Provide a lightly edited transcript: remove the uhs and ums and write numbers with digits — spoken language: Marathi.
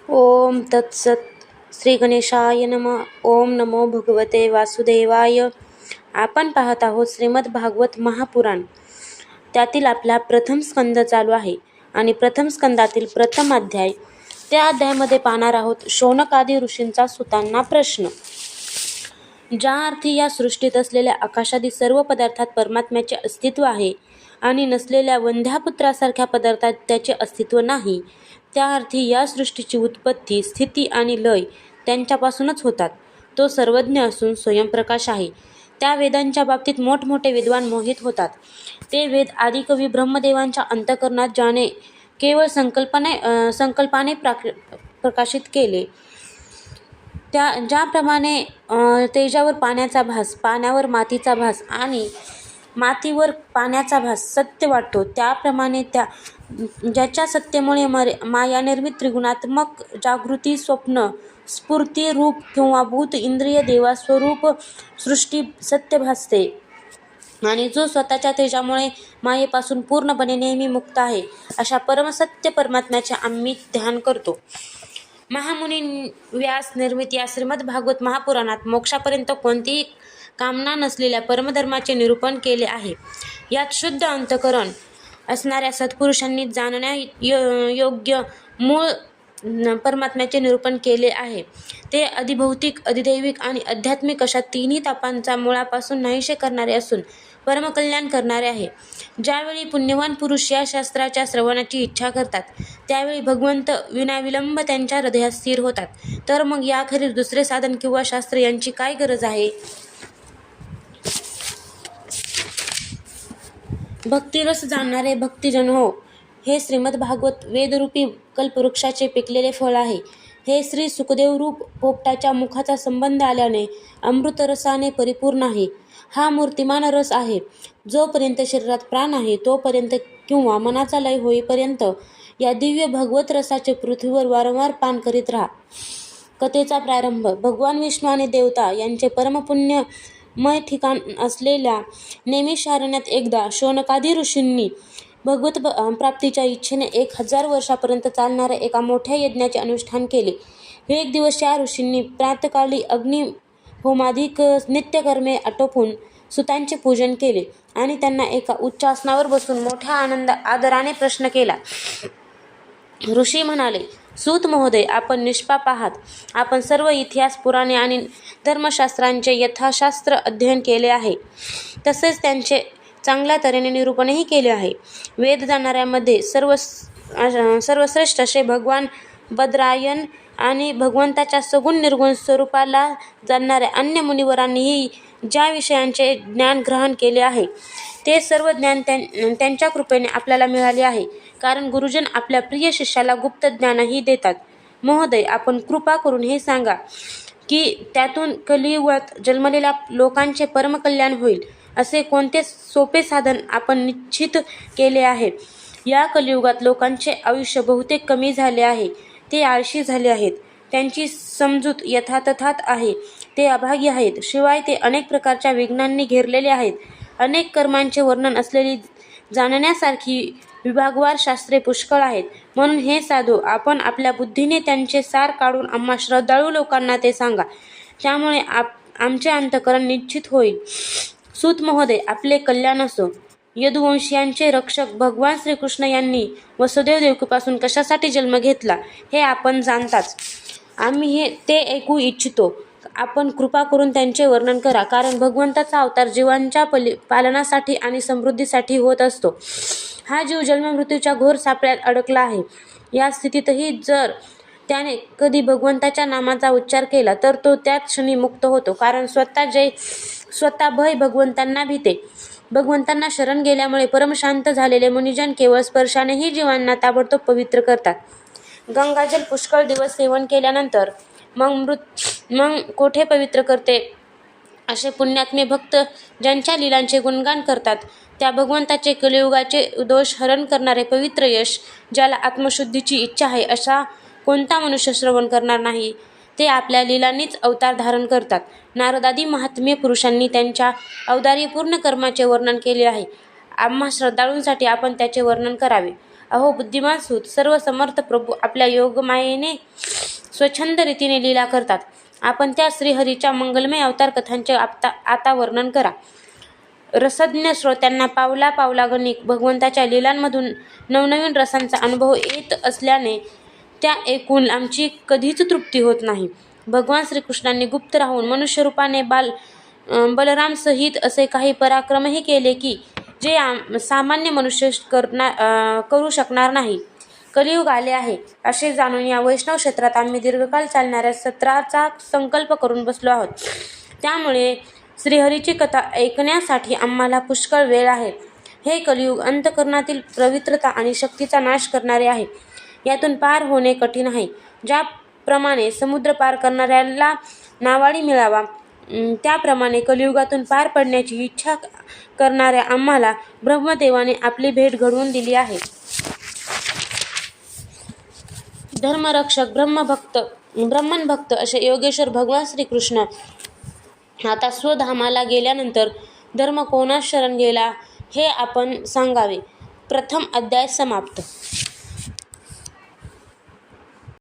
ओम तत्सत. श्री गणेशाय नमः. ओम नमो भगवते वासुदेवाय. आपण पाहत आहोत श्रीमद भागवत महापुराण. त्यातील आपला प्रथम स्कंद चालू आहे आणि प्रथम स्कंदातील प्रथम अध्याय. त्या अध्यायामध्ये पाहणार आहोत शौनकादी ऋषींचा सुतांना प्रश्न. ज्या अर्थी या सृष्टीत असलेल्या आकाशादी सर्व पदार्थात परमात्म्याचे अस्तित्व आहे आणि नसलेल्या वंध्यापुत्रासारख्या पदार्थात त्याचे अस्तित्व नाही, त्या अर्थी या सृष्टीची उत्पत्ती, स्थिती आणि लय त्यांच्यापासूनच होतात. तो सर्वज्ञ असून स्वयंप्रकाश आहे. त्या वेदांच्या बाबतीत मोठमोठे विद्वान मोहित होतात. ते वेद आदिकवी ब्रह्मदेवांच्या अंतःकरणात ज्याने केवळ संकल्पाने प्रकाशित केले, ज्याप्रमाणे तेजावर पाण्याचा भास, पाण्यावर मातीचा भास आणि मातीवर पाण्याचा भास सत्य वाटतो, त्याप्रमाणे ज्याच्या सत्तेमुळे मायानिर्मित त्रिगुणात्मक जागृती, स्वप्न, स्फूर्ती, रूप किंवा भूत, इंद्रिय, देवास्वरूप सृष्टी सत्य भासते आणि जो स्वतःच्या तेजामुळे मायेपासून पूर्णपणे नेहमी मुक्त आहे, अशा परमसत्य परमात्म्याचे आम्ही ध्यान करतो. महामुनी व्यास निर्मित या श्रीमद भागवत महापुराणात मोक्षापर्यंत कोणतीही कामना नसलेल्या परमधर्माचे निरूपण केले आहे. यात शुद्ध अंतःकरण असणाऱ्या सत्पुरुषांनी जाणण्यायोग्य मूळ परमात्म्याचे निरूपण केले आहे. ते अधिभौतिक, अधिदैविक आणि आध्यात्मिक अशा तिन्ही तापांचा मुळापासून नाहीसे करणारे असून परमकल्याण करणारे आहे. ज्यावेळी पुण्यवान पुरुष या शास्त्राच्या श्रवणाची इच्छा करतात, त्यावेळी भगवंत विनाविलंब त्यांच्या हृदयात स्थिर होतात. तर मग याखेरीज दुसरे साधन किंवा शास्त्र यांची काय गरज आहे? भक्तिरस जाणणारे भक्तिजन हो, हे श्रीमद भागवत वेदरूपी कल्पवृक्षाचे पिकलेले फळ आहे. हे श्री सुखदेव रूप पोपटाच्या मुखाचा संबंध आल्याने अमृतरसाने परिपूर्ण आहे. हा मूर्तिमान रस आहे. जोपर्यंत शरीरात प्राण आहे तोपर्यंत किंवा मनाचा लय होईपर्यंत या दिव्य भगवत रसाचे पृथ्वीवर वारंवार पान करीत राहा. कथेचा प्रारंभ. भगवान विष्णू आणि देवता यांचे परमपुण्यमय ठिकाण असलेल्या नैमिषारण्यात एकदा शौनकादी ऋषींनी भगवत प्राप्तीच्या इच्छेने 1000 वर्षापर्यंत चालणाऱ्या एका मोठ्या यज्ञाचे अनुष्ठान केले. एक दिवस या ऋषींनी प्रातःकाळी अग्निहोमादिक नित्यकर्मे आटोपून सुतांचे पूजन केले आणि त्यांना एका उच्च आसनावर बसून मोठ्या आदराने प्रश्न केला. ऋषी म्हणाले, सूत महोदय, आपण निष्पाप आहात. आपण सर्व इतिहास, पुराणे आणि धर्मशास्त्रांचे यथाशास्त्र अध्ययन केले आहे. तसेच त्यांचे चांगल्या तऱ्हेने निरूपणही केले आहे. वेद जाणणाऱ्यामध्ये सर्वश्रेष्ठ असे भगवान बद्रायन आणि भगवंताच्या सगुण निर्गुण स्वरूपाला जाणणाऱ्या अन्य मुनिवरांनीही ज्या विषयांचे ज्ञान ग्रहण केले आहे, ते सर्व ज्ञान त्यांच्या कृपेने आपल्याला मिळाले आहे. कारण गुरुजन आपल्या प्रिय शिष्याला गुप्त ज्ञानही देतात. महोदय, आपण कृपा करून हे सांगा की त्यातून कलियुगात जन्मलेल्या लोकांचे परमकल्याण होईल असे कोणते सोपे साधन आपण निश्चित केले आहे? या कलियुगात लोकांचे आयुष्य बहुतेक कमी झाले आहे. ते आळशी झाले आहेत. त्यांची समजूत यथातथात आहे. ते अभागी आहेत. शिवाय ते अनेक प्रकारच्या विघ्नांनी घेरलेले आहेत. अनेक कर्मांचे वर्णन असलेली जाणण्यासारखी विभागवार शास्त्रे पुष्कळ आहेत. म्हणून हे साधू, आपण आपल्या बुद्धीने त्यांचे सार काढून आम्हा श्रद्धाळू लोकांना ते सांगा. त्यामुळे आमचे अंतःकरण निश्चित होईल. सूत महोदय, आपले कल्याण असो. यदुवंशीयांचे रक्षक भगवान श्रीकृष्ण यांनी वसुदेव देवकीपासून कशासाठी जन्म घेतला हे आपण जाणताच. आम्ही ते ऐकू इच्छितो. आपण कृपा करून त्यांचे वर्णन करा. कारण भगवंताचा अवतार जीवांच्या पालनासाठी आणि समृद्धीसाठी होत असतो. हा जीव जन्ममृत्यूच्या घोर सापळ्यात अडकला आहे. या स्थितीतही जर त्याने कधी भगवंताच्या नामाचा उच्चार केला तर तो त्याच क्षणी मुक्त होतो. कारण स्वतः भय भगवंतांना भीते. भगवंतांना शरण गेल्यामुळे परमशांत झालेले मुनिजन केवळ स्पर्शानेही जीवांना ताबडतोब पवित्र करतात. गंगाजल पुष्कळ दिवस सेवन केल्यानंतर मग कोठे पवित्र करते? असे पुण्यात्मे भक्त ज्यांच्या लीलांचे गुणगान करतात, त्या भगवंताचे कलियुगाचे दोष हरण करणारे पवित्र यश, ज्याला आत्मशुद्धीची इच्छा आहे, असा कोणता मनुष्य श्रवण करणार नाही? ते आपल्या लीलांनीच अवतार धारण करतात. नारदादी महात्म्य पुरुषांनी त्यांच्या औदार्यपूर्ण कर्माचे वर्णन केले आहे. आम्हा श्रद्धाळूंसाठी आपण त्याचे वर्णन करावे. अहो बुद्धिमान सूत, सर्व समर्थ प्रभू आपल्या योगमायेने स्वच्छंद रीतीने लीला करतात. आपण त्या श्रीहरीच्या मंगलमय अवतार कथांचे आता वर्णन करा. रसज्ञ श्रोत्यांना पावला पावलागणिक भगवंताच्या लीलांमधून नवनवीन रसांचा अनुभव येत असल्याने त्या ऐकून आमची कधीच तृप्ती होत नाही. भगवान श्रीकृष्णांनी गुप्त राहून मनुष्यरूपाने बलरामसहित असे काही पराक्रमही केले की जे सामान्य मनुष्य करू शकणार नाही. कलियुग आले आहे असे जाणून या वैष्णव क्षेत्रात आम्ही दीर्घकाळ चालणाऱ्या सत्राचा संकल्प करून बसलो आहोत. त्यामुळे श्रीहरीची कथा ऐकण्यासाठी आम्हाला पुष्कळ वेळ आहे. हे कलियुग अंतःकरणातील पवित्रता आणि शक्तीचा नाश करणारे आहे. यातून पार होणे कठीण आहे. ज्याप्रमाणे समुद्र पार करणाऱ्याला नावाडी मिळावा, त्याप्रमाणे कलियुगातून पार पडण्याची इच्छा करणाऱ्या आम्हाला ब्रह्मदेवाने आपली भेट घडवून दिली आहे. धर्मरक्षक, ब्रह्मणभक्त असे योगेश्वर भगवान श्रीकृष्ण आता स्वधामाला गेल्यानंतर धर्म कोणास शरण गेला हे आपण सांगावे. प्रथम अध्याय समाप्त.